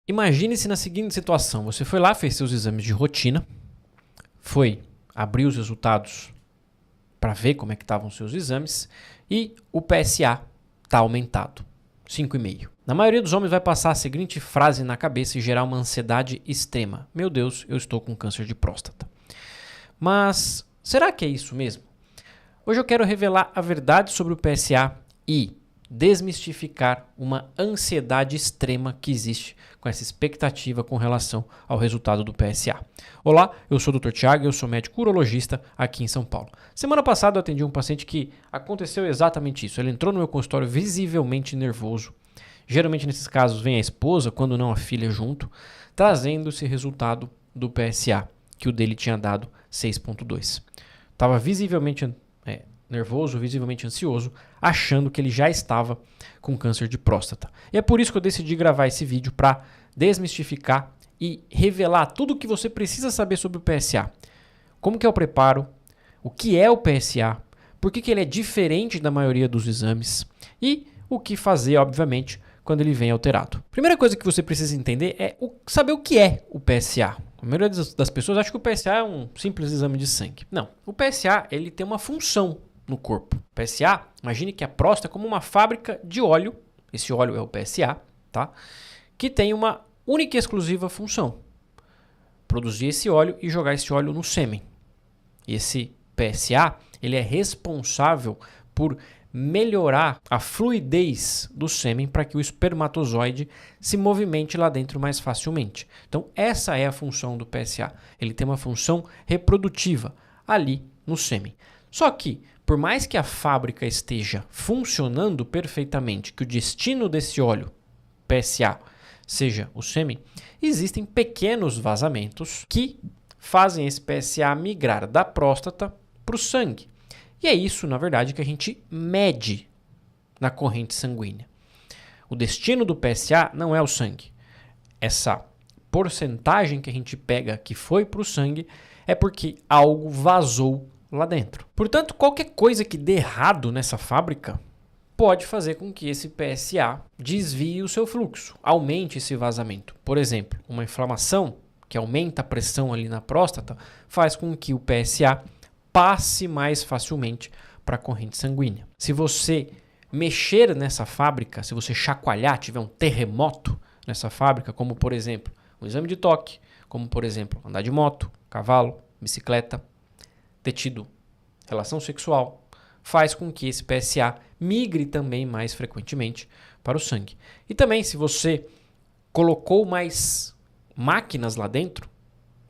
Imagine-se na seguinte situação. Você foi lá, fez seus exames de rotina, foi abrir os resultados para ver como é que estavam os seus exames e o PSA está aumentado, 5,5. Na maioria dos homens vai passar a seguinte frase na cabeça e gerar uma ansiedade extrema. Meu Deus, eu estou com câncer de próstata. Mas será que é isso mesmo? Hoje eu quero revelar a verdade sobre o PSA e desmistificar uma ansiedade extrema que existe com essa expectativa com relação ao resultado do PSA. Olá, eu sou o Dr. Thiago, eu sou médico urologista aqui em São Paulo. Semana passada eu atendi um paciente que aconteceu exatamente isso. Ele entrou no meu consultório visivelmente nervoso. Geralmente nesses casos vem a esposa, quando não a filha junto, trazendo esse resultado do PSA, que o dele tinha dado 6,2. Estava visivelmente nervoso, visivelmente ansioso, achando que ele já estava com câncer de próstata. E é por isso que eu decidi gravar esse vídeo para desmistificar e revelar tudo o que você precisa saber sobre o PSA. Como que é o preparo, o que é o PSA, por que ele é diferente da maioria dos exames e o que fazer, obviamente, quando ele vem alterado. Primeira coisa que você precisa entender é saber o que é o PSA. A maioria das pessoas acha que o PSA é um simples exame de sangue. Não, o PSA ele tem uma função no corpo. O PSA, imagine que a próstata é como uma fábrica de óleo, esse óleo é o PSA, tá? Que tem uma única e exclusiva função: produzir esse óleo e jogar esse óleo no sêmen. E esse PSA, ele é responsável por melhorar a fluidez do sêmen para que o espermatozoide se movimente lá dentro mais facilmente. Então, essa é a função do PSA. Ele tem uma função reprodutiva ali no sêmen. Só que, por mais que a fábrica esteja funcionando perfeitamente, que o destino desse óleo, PSA, seja o sêmen, existem pequenos vazamentos que fazem esse PSA migrar da próstata para o sangue. E é isso, na verdade, que a gente mede na corrente sanguínea. O destino do PSA não é o sangue. Essa porcentagem que a gente pega que foi para o sangue é porque algo vazou lá dentro. Portanto, qualquer coisa que dê errado nessa fábrica pode fazer com que esse PSA desvie o seu fluxo, aumente esse vazamento. Por exemplo, uma inflamação que aumenta a pressão ali na próstata faz com que o PSA passe mais facilmente para a corrente sanguínea. Se você mexer nessa fábrica, se você chacoalhar, tiver um terremoto nessa fábrica, como por exemplo um exame de toque, como por exemplo andar de moto, cavalo, bicicleta, ter tido relação sexual, faz com que esse PSA migre também mais frequentemente para o sangue. E também se você colocou mais máquinas lá dentro,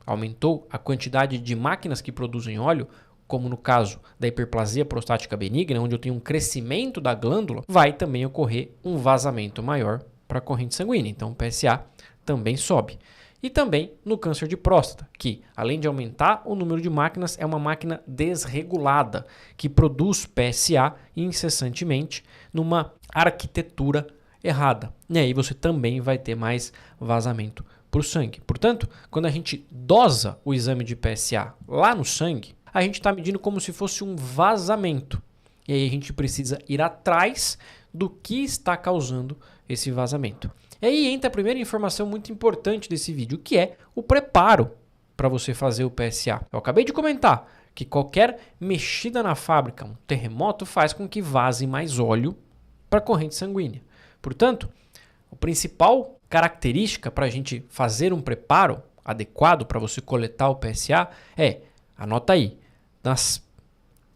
aumentou a quantidade de máquinas que produzem óleo, como no caso da hiperplasia prostática benigna, onde eu tenho um crescimento da glândula, vai também ocorrer um vazamento maior para a corrente sanguínea. Então o PSA também sobe. E também no câncer de próstata, que além de aumentar o número de máquinas, é uma máquina desregulada, que produz PSA incessantemente numa arquitetura errada. E aí você também vai ter mais vazamento para o sangue. Portanto, quando a gente dosa o exame de PSA lá no sangue, a gente está medindo como se fosse um vazamento. E aí a gente precisa ir atrás do que está causando esse vazamento. E aí entra a primeira informação muito importante desse vídeo, que é o preparo para você fazer o PSA. Eu acabei de comentar que qualquer mexida na fábrica, um terremoto, faz com que vaze mais óleo para a corrente sanguínea. Portanto, a principal característica para a gente fazer um preparo adequado para você coletar o PSA é, anota aí, nas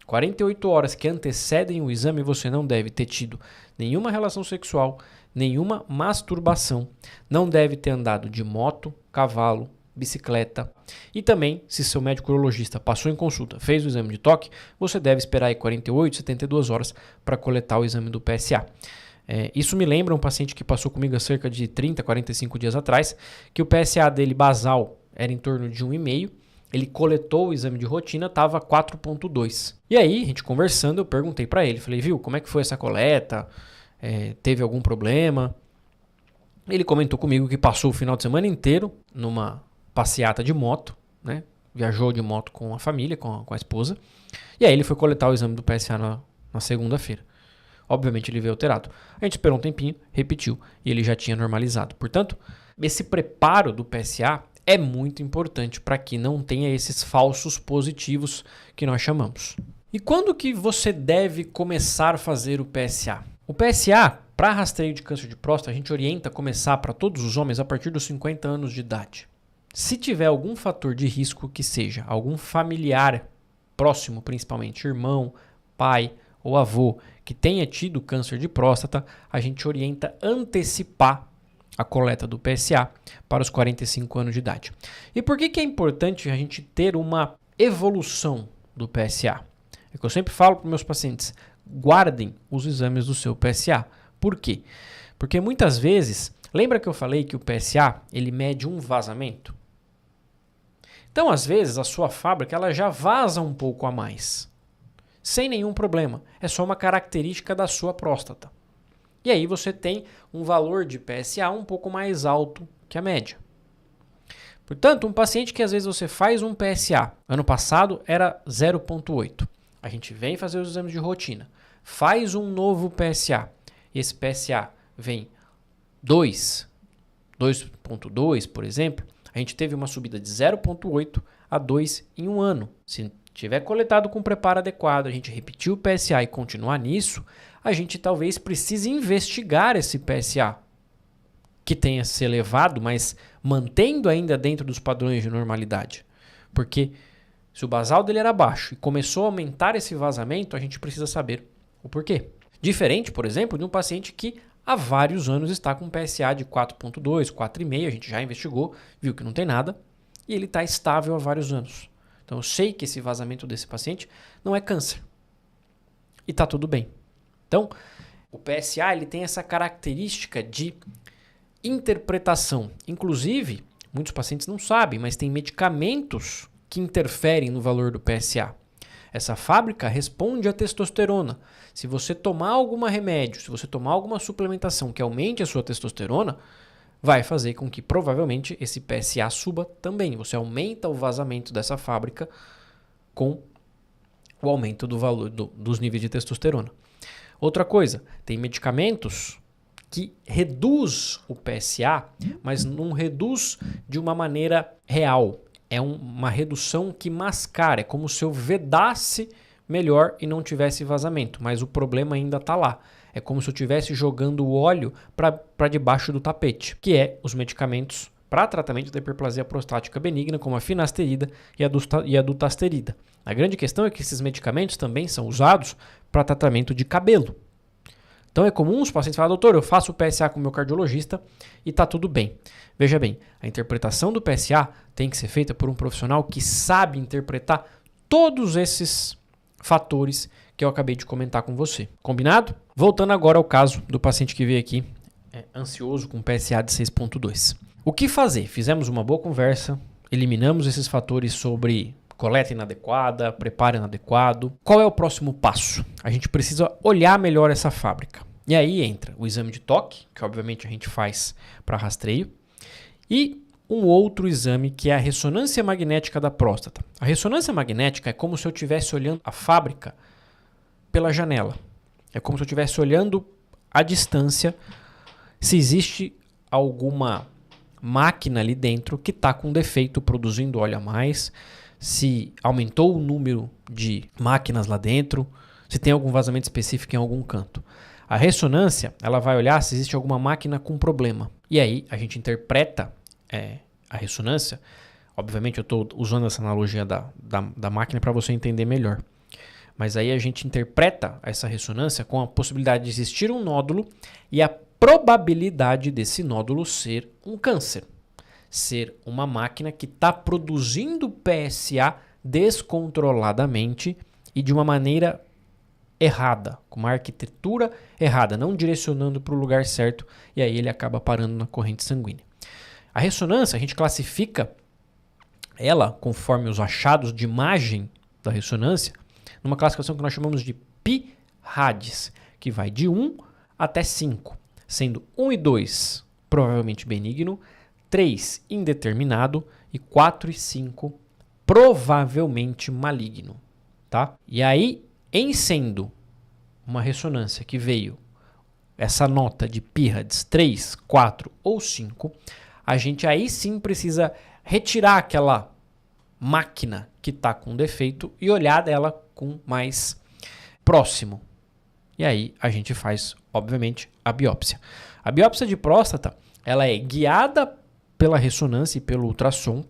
48 horas que antecedem o exame, você não deve ter tido nenhuma relação sexual, nenhuma masturbação, não deve ter andado de moto, cavalo, bicicleta. E também, se seu médico urologista passou em consulta, fez o exame de toque, você deve esperar aí 48, 72 horas para coletar o exame do PSA. Isso me lembra um paciente que passou comigo há cerca de 30, 45 dias atrás, que o PSA dele basal era em torno de 1,5. Ele coletou o exame de rotina, estava 4,2. E aí, a gente conversando, eu perguntei para ele, falei, viu, como é que foi essa coleta? Teve algum problema? Ele comentou comigo que passou o final de semana inteiro numa passeata de moto, né? Viajou de moto com a família, com a esposa. E aí ele foi coletar o exame do PSA na segunda-feira. Obviamente ele veio alterado. A gente esperou um tempinho, repetiu e ele já tinha normalizado. Portanto, esse preparo do PSA é muito importante para que não tenha esses falsos positivos que nós chamamos. E quando que você deve começar a fazer o PSA? O PSA, para rastreio de câncer de próstata, a gente orienta a começar para todos os homens a partir dos 50 anos de idade. Se tiver algum fator de risco que seja algum familiar próximo, principalmente irmão, pai ou avô, que tenha tido câncer de próstata, a gente orienta antecipar a coleta do PSA para os 45 anos de idade. E por que é importante a gente ter uma evolução do PSA? É que eu sempre falo para meus pacientes, guardem os exames do seu PSA. Por quê? Porque muitas vezes, lembra que eu falei que o PSA ele mede um vazamento? Então, às vezes, a sua fábrica ela já vaza um pouco a mais, sem nenhum problema. É só uma característica da sua próstata. E aí você tem um valor de PSA um pouco mais alto que a média. Portanto, um paciente que às vezes você faz um PSA, ano passado era 0,8. A gente vem fazer os exames de rotina, faz um novo PSA. E esse PSA vem 2,2, por exemplo. A gente teve uma subida de 0,8 a 2 em um ano. Se tiver coletado com preparo adequado, a gente repetir o PSA e continuar nisso, a gente talvez precise investigar esse PSA, que tenha se elevado, mas mantendo ainda dentro dos padrões de normalidade. Porque se o basal dele era baixo e começou a aumentar esse vazamento, a gente precisa saber o porquê. Diferente, por exemplo, de um paciente que há vários anos está com PSA de 4,2, 4,5, a gente já investigou, viu que não tem nada, e ele está estável há vários anos. Então eu sei que esse vazamento desse paciente não é câncer. E está tudo bem. Então, o PSA ele tem essa característica de interpretação. Inclusive, muitos pacientes não sabem, mas tem medicamentos que interferem no valor do PSA. Essa fábrica responde à testosterona. Se você tomar algum remédio, se você tomar alguma suplementação que aumente a sua testosterona, vai fazer com que provavelmente esse PSA suba também. Você aumenta o vazamento dessa fábrica com o aumento do valor dos níveis de testosterona. Outra coisa, tem medicamentos que reduz o PSA, mas não reduz de uma maneira real. É uma redução que mascara, é como se eu vedasse melhor e não tivesse vazamento, mas o problema ainda está lá. É como se eu estivesse jogando o óleo para debaixo do tapete, que é os medicamentos para tratamento da hiperplasia prostática benigna, como a finasterida e a dutasterida. A grande questão é que esses medicamentos também são usados para tratamento de cabelo. Então é comum os pacientes falarem, doutor, eu faço o PSA com o meu cardiologista e está tudo bem. Veja bem, a interpretação do PSA tem que ser feita por um profissional que sabe interpretar todos esses fatores que eu acabei de comentar com você. Combinado? Voltando agora ao caso do paciente que veio aqui ansioso com PSA de 6,2. O que fazer? Fizemos uma boa conversa, eliminamos esses fatores sobre coleta inadequada, preparo inadequado. Qual é o próximo passo? A gente precisa olhar melhor essa fábrica. E aí entra o exame de toque, que obviamente a gente faz para rastreio, e um outro exame que é a ressonância magnética da próstata. A ressonância magnética é como se eu estivesse olhando a fábrica pela janela. É como se eu estivesse olhando à distância se existe alguma máquina ali dentro que está com defeito, produzindo óleo a mais, se aumentou o número de máquinas lá dentro, se tem algum vazamento específico em algum canto. A ressonância, ela vai olhar se existe alguma máquina com problema. E aí a gente interpreta a ressonância. Obviamente eu estou usando essa analogia da máquina para você entender melhor. Mas aí a gente interpreta essa ressonância com a possibilidade de existir um nódulo e a probabilidade desse nódulo ser um câncer. Ser uma máquina que está produzindo PSA descontroladamente e de uma maneira errada, com uma arquitetura errada, não direcionando para o lugar certo, e aí ele acaba parando na corrente sanguínea. A ressonância, a gente classifica ela, conforme os achados de imagem da ressonância, numa classificação que nós chamamos de pi-RADS, que vai de 1 até 5, sendo 1 e 2 provavelmente benigno, 3 indeterminado e 4 e 5 provavelmente maligno, tá? E aí, em sendo uma ressonância que veio essa nota de pi-RADS 3, 4 ou 5, a gente aí sim precisa retirar aquela máquina que está com defeito e olhar dela com mais próximo. E aí a gente faz, obviamente, a biópsia. A biópsia de próstata, ela é guiada pela ressonância e pelo ultrassom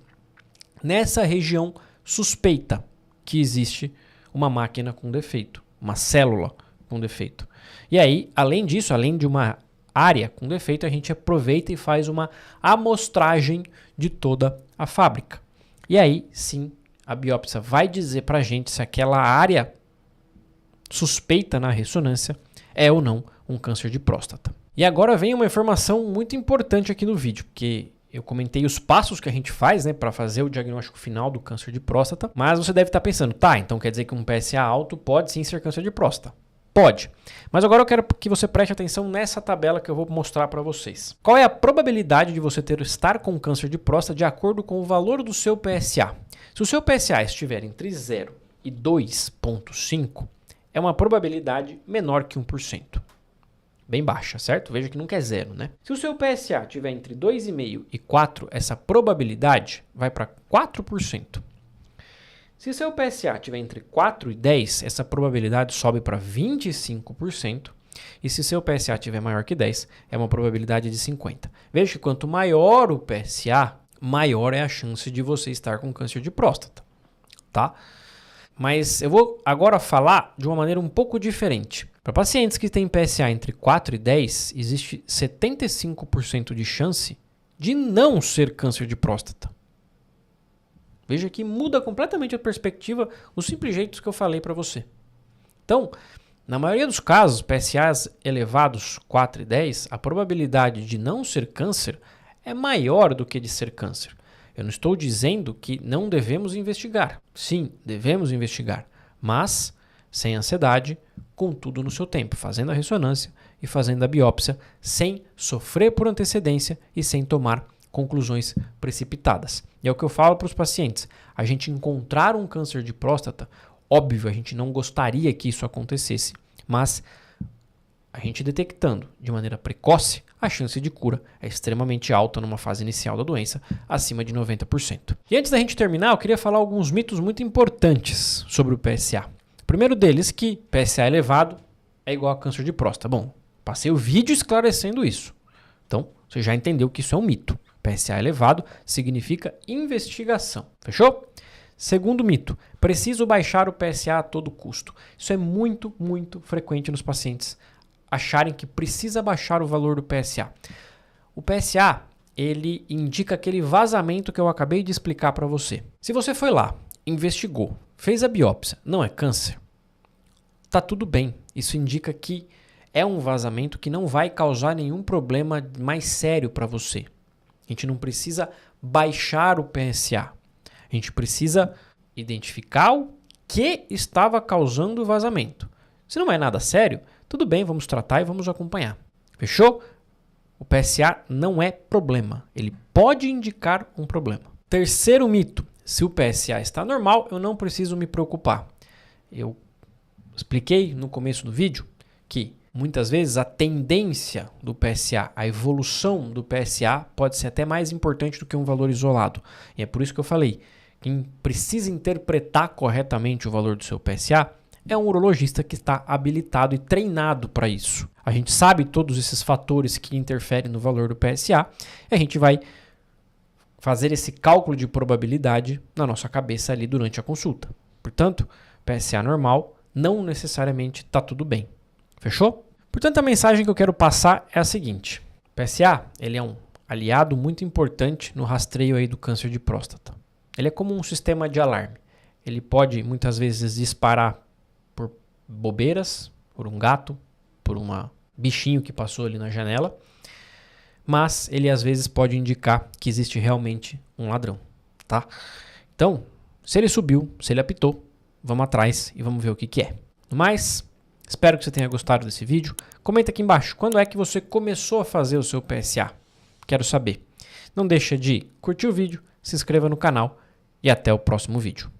nessa região suspeita que existe uma máquina com defeito, uma célula com defeito. E aí, além disso, além de uma área com defeito, a gente aproveita e faz uma amostragem de toda a fábrica. E aí, sim, a biópsia vai dizer pra gente se aquela área suspeita na ressonância é ou não um câncer de próstata. E agora vem uma informação muito importante aqui no vídeo, porque eu comentei os passos que a gente faz, né, para fazer o diagnóstico final do câncer de próstata, mas você deve estar pensando, tá, então quer dizer que um PSA alto pode sim ser câncer de próstata. Pode. Mas agora eu quero que você preste atenção nessa tabela que eu vou mostrar para vocês. Qual é a probabilidade de você estar com câncer de próstata de acordo com o valor do seu PSA? Se o seu PSA estiver entre 0 e 2,5, é uma probabilidade menor que 1%. Bem baixa, certo? Veja que nunca é zero, né? Se o seu PSA estiver entre 2,5 e 4, essa probabilidade vai para 4%. Se o seu PSA estiver entre 4 e 10, essa probabilidade sobe para 25%. E se o seu PSA estiver maior que 10, é uma probabilidade de 50%. Veja que quanto maior o PSA, maior é a chance de você estar com câncer de próstata, tá? Mas eu vou agora falar de uma maneira um pouco diferente. Para pacientes que têm PSA entre 4 e 10, existe 75% de chance de não ser câncer de próstata. Veja que muda completamente a perspectiva os simples jeitos que eu falei para você. Então, na maioria dos casos, PSAs elevados 4 e 10, a probabilidade de não ser câncer é maior do que de ser câncer. Eu não estou dizendo que não devemos investigar. Sim, devemos investigar, mas sem ansiedade, com tudo no seu tempo, fazendo a ressonância e fazendo a biópsia, sem sofrer por antecedência e sem tomar conclusões precipitadas. E é o que eu falo para os pacientes. A gente encontrar um câncer de próstata, óbvio, a gente não gostaria que isso acontecesse, mas a gente detectando de maneira precoce, a chance de cura é extremamente alta numa fase inicial da doença, acima de 90%. E antes da gente terminar, eu queria falar alguns mitos muito importantes sobre o PSA. O primeiro deles, que PSA elevado é igual a câncer de próstata. Bom, passei o vídeo esclarecendo isso. Então, você já entendeu que isso é um mito. PSA elevado significa investigação. Fechou? Segundo mito, preciso baixar o PSA a todo custo. Isso é muito, muito frequente nos pacientes acharem que precisa baixar o valor do PSA. O PSA, ele indica aquele vazamento que eu acabei de explicar para você. Se você foi lá, investigou, fez a biópsia, não é câncer, tá tudo bem. Isso indica que é um vazamento que não vai causar nenhum problema mais sério para você. A gente não precisa baixar o PSA. A gente precisa identificar o que estava causando o vazamento. Se não é nada sério, tudo bem, vamos tratar e vamos acompanhar. Fechou? O PSA não é problema. Ele pode indicar um problema. Terceiro mito. Se o PSA está normal, eu não preciso me preocupar. Eu expliquei no começo do vídeo que muitas vezes a tendência do PSA, a evolução do PSA pode ser até mais importante do que um valor isolado. E é por isso que eu falei, quem precisa interpretar corretamente o valor do seu PSA é um urologista que está habilitado e treinado para isso. A gente sabe todos esses fatores que interferem no valor do PSA e a gente vai fazer esse cálculo de probabilidade na nossa cabeça ali durante a consulta. Portanto, PSA normal não necessariamente está tudo bem. Fechou? Portanto, a mensagem que eu quero passar é a seguinte. PSA, ele é um aliado muito importante no rastreio aí do câncer de próstata. Ele é como um sistema de alarme. Ele pode muitas vezes disparar por bobeiras, por um gato, por um bichinho que passou ali na janela, mas ele às vezes pode indicar que existe realmente um ladrão, tá? Então, se ele subiu, se ele apitou, vamos atrás e vamos ver o que é. No mais, espero que você tenha gostado desse vídeo. Comenta aqui embaixo, quando é que você começou a fazer o seu PSA? Quero saber. Não deixa de curtir o vídeo, se inscreva no canal e até o próximo vídeo.